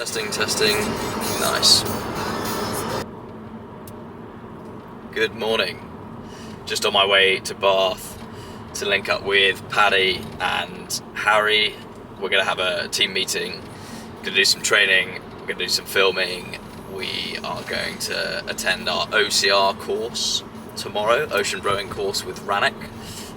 Testing, testing. Nice. Good morning. Just on my way to Bath to link up with Paddy and Harry. We're going to have a team meeting. We're going to do some training. We're going to do some filming. We are going to attend our OCR course tomorrow, Ocean Rowing course with Rannoch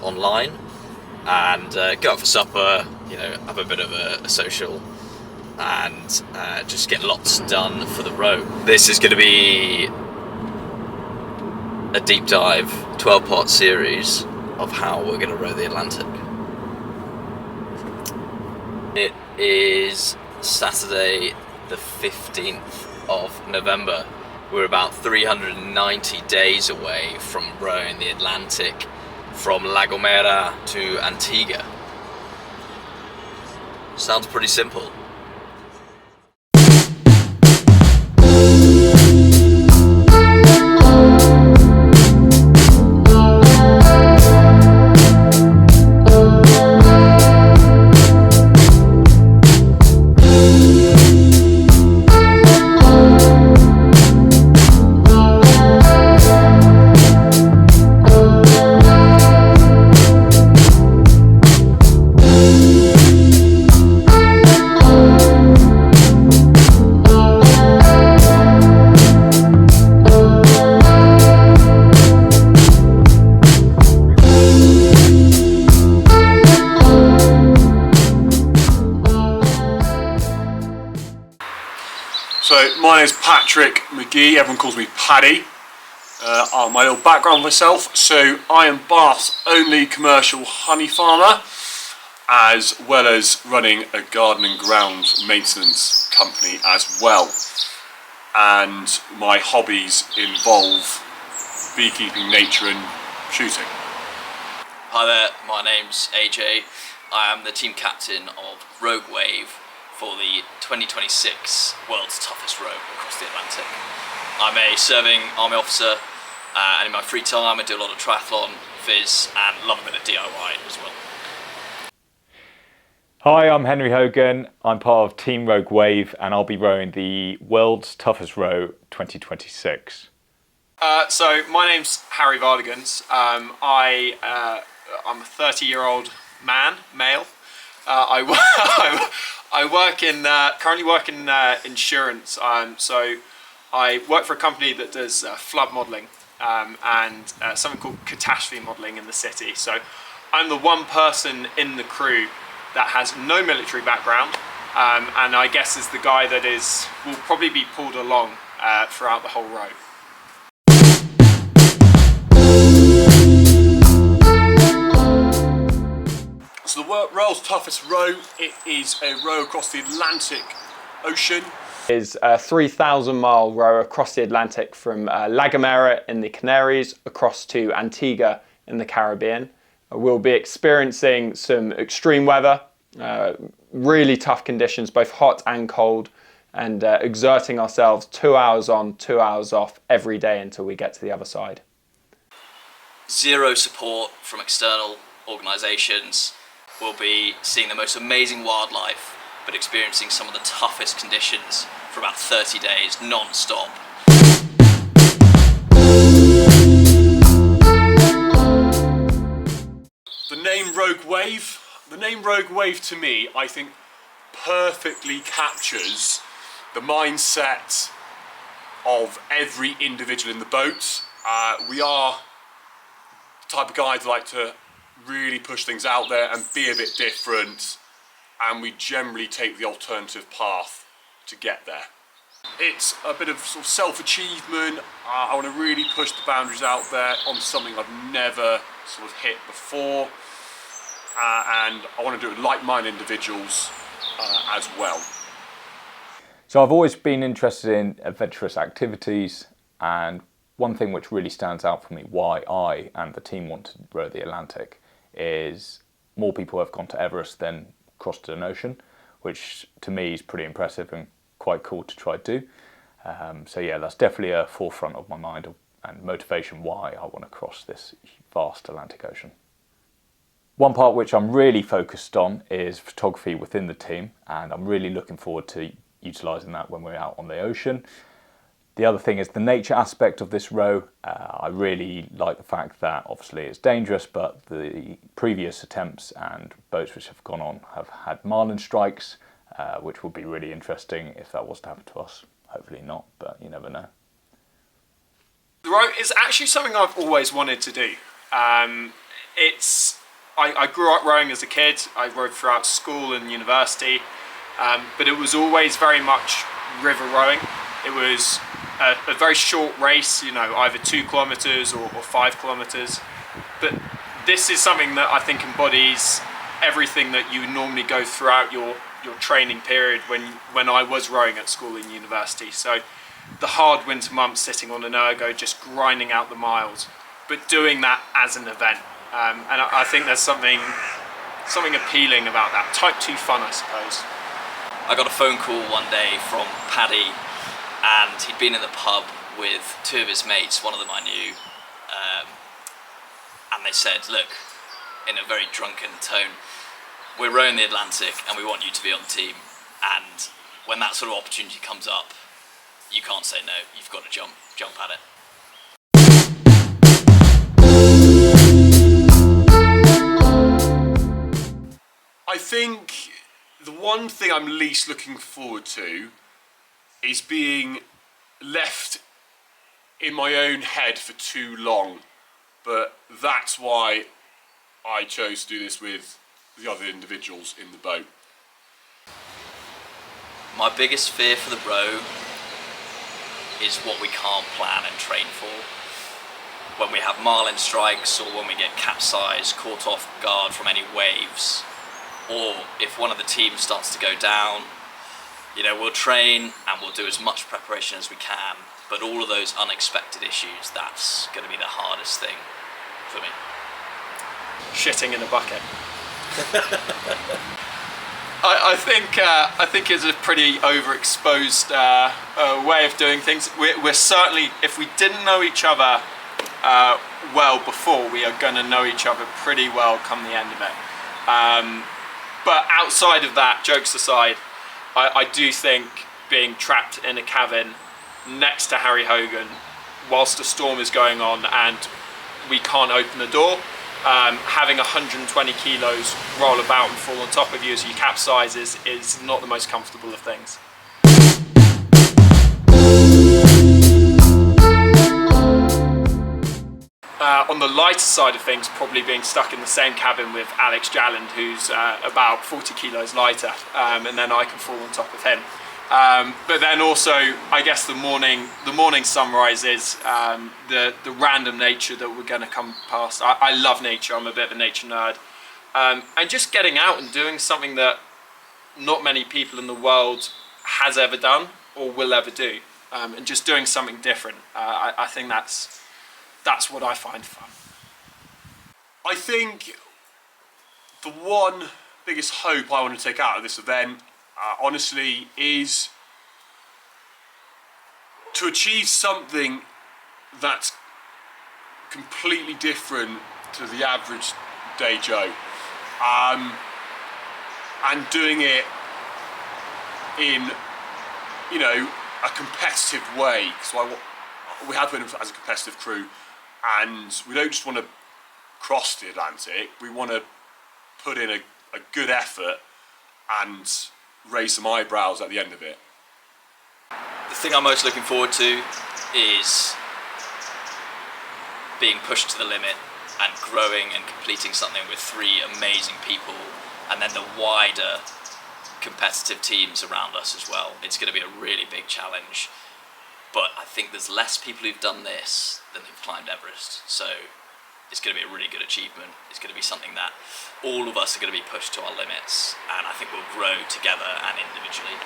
online, and go out for supper, have a bit of a social, and just get lots done for the row. This is going to be a deep dive 12-part series of how we're going to row the Atlantic. It is Saturday the 15th of November. We're about 390 days away from rowing the Atlantic from La Gomera to Antigua. Sounds pretty simple. So my name is Patrick McGee, everyone calls me Paddy. My little background myself, so I am Bath's only commercial honey farmer, as well as running a garden and grounds maintenance company as well. And my hobbies involve beekeeping, nature and shooting. Hi there, my name's AJ. I am the team captain of Rogue Wave for the 2026 World's Toughest Row across the Atlantic. I'm a serving army officer, and in my free time I do a lot of triathlon, phys, and love a bit of DIY as well. Hi, I'm Henry Hogan. I'm part of Team Rogue Wave, and I'll be rowing the World's Toughest Row 2026. So my name's Harry Vardigans. I'm a 30-year-old male. I currently work in insurance. So I work for a company that does flood modelling and something called catastrophe modelling in the city. So I'm the one person in the crew that has no military background, and I guess is the guy that will probably be pulled along throughout the whole row. So the world's toughest row, it is a row across the Atlantic Ocean. Is a 3,000-mile row across the Atlantic from La Gomera in the Canaries across to Antigua in the Caribbean. We'll be experiencing some extreme weather, really tough conditions, both hot and cold, and exerting ourselves 2 hours on, 2 hours off every day until we get to the other side. Zero support from external organisations. We'll be seeing the most amazing wildlife, but experiencing some of the toughest conditions for about 30 days non-stop. The name Rogue Wave to me, I think, perfectly captures the mindset of every individual in the boat. We are the type of guys that like to really push things out there and be a bit different, and we generally take the alternative path to get there. It's a bit of sort of self-achievement. I want to really push the boundaries out there on something I've never sort of hit before, and I want to do it with like-minded individuals as well. So I've always been interested in adventurous activities, and one thing which really stands out for me why I and the team want to row the Atlantic is more people have gone to Everest than crossed an ocean, which to me is pretty impressive and quite cool to try to do. So yeah, that's definitely a forefront of my mind and motivation why I want to cross this vast Atlantic Ocean. One part which I'm really focused on is photography within the team, and I'm really looking forward to utilising that when we're out on the ocean. The other thing is the nature aspect of this row. I really like the fact that obviously it's dangerous, but the previous attempts and boats which have gone on have had marlin strikes, which will be really interesting if that was to happen to us. Hopefully not, but you never know. The row is actually something I've always wanted to do. I grew up rowing as a kid. I rowed throughout school and university, but it was always very much river rowing. It was a very short race, you know, either 2 kilometres or 5 kilometres. But this is something that I think embodies everything that you normally go throughout your training period when I was rowing at school and university. So the hard winter months sitting on an ergo, just grinding out the miles, but doing that as an event. And I think there's something appealing about that. Type 2 fun, I suppose. I got a phone call one day from Paddy, and he'd been in the pub with 2 of his mates, one of them I knew, and they said, look, in a very drunken tone, we're rowing the Atlantic and we want you to be on the team, and when that sort of opportunity comes up, you can't say no, you've got to jump at it. I think the one thing I'm least looking forward to is being left in my own head for too long, but that's why I chose to do this with the other individuals in the boat. My biggest fear for the row is what we can't plan and train for. When we have marlin strikes, or when we get capsized, caught off guard from any waves, or if one of the teams starts to go down, you know, we'll train and we'll do as much preparation as we can, but all of those unexpected issues, that's going to be the hardest thing for me. Shitting in a bucket. I think it's a pretty overexposed way of doing things. We're certainly, if we didn't know each other well before, we are going to know each other pretty well come the end of it. But outside of that, jokes aside, I do think being trapped in a cabin next to Harry Hogan whilst a storm is going on and we can't open the door, having 120 kilos roll about and fall on top of you as you capsize is not the most comfortable of things. On the lighter side of things, probably being stuck in the same cabin with Alex Jalland, who's about 40 kilos lighter, and then I can fall on top of him. But then also, I guess the morning sunrises, the random nature that we're going to come past. I love nature. I'm a bit of a nature nerd, and just getting out and doing something that not many people in the world has ever done or will ever do, and just doing something different. I think that's what I find fun. I think the one biggest hope I want to take out of this event, honestly, is to achieve something that's completely different to the average day Joe, and doing it in, you know, a competitive way. So we have been as a competitive crew, and we don't just want to cross the Atlantic, we want to put in a good effort and raise some eyebrows at the end of it. The thing I'm most looking forward to is being pushed to the limit and growing and completing something with 3 amazing people, and then the wider competitive teams around us as well. It's going to be a really big challenge, but I think there's less people who've done this than who've climbed Everest, so it's going to be a really good achievement. It's going to be something that all of us are going to be pushed to our limits, and I think we'll grow together and individually.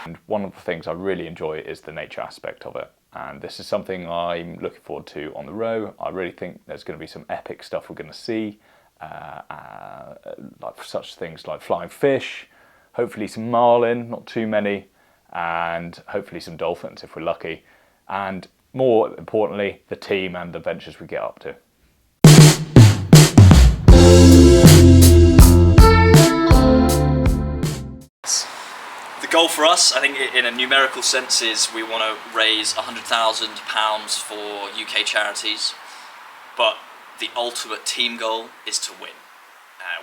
And one of the things I really enjoy is the nature aspect of it, and this is something I'm looking forward to on the row. I really think there's going to be some epic stuff we're going to see, like such things like flying fish, hopefully some marlin, not too many, and hopefully some dolphins if we're lucky, and more importantly, the team and the ventures we get up to. The goal for us, I think in a numerical sense, is we want to raise £100,000 for UK charities, but the ultimate team goal is to win.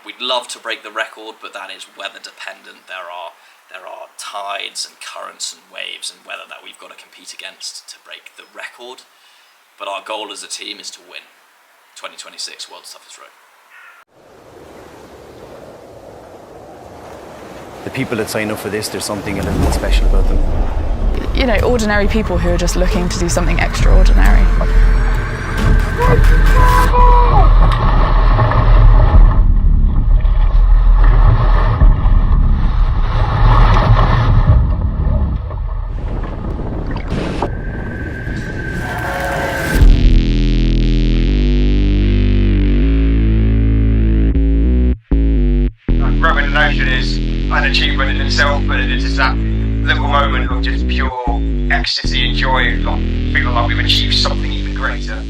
We'd love to break the record, but that is weather dependent. There are tides and currents and waves and weather that we've got to compete against to break the record. But our goal as a team is to win 2026 World's Toughest Road. The people that sign up for this, there's something a little bit special about them. You know, ordinary people who are just looking to do something extraordinary. Rubbing the notion is an achievement in itself, but it is that little moment of just pure ecstasy and joy, like feeling like we've achieved something even greater.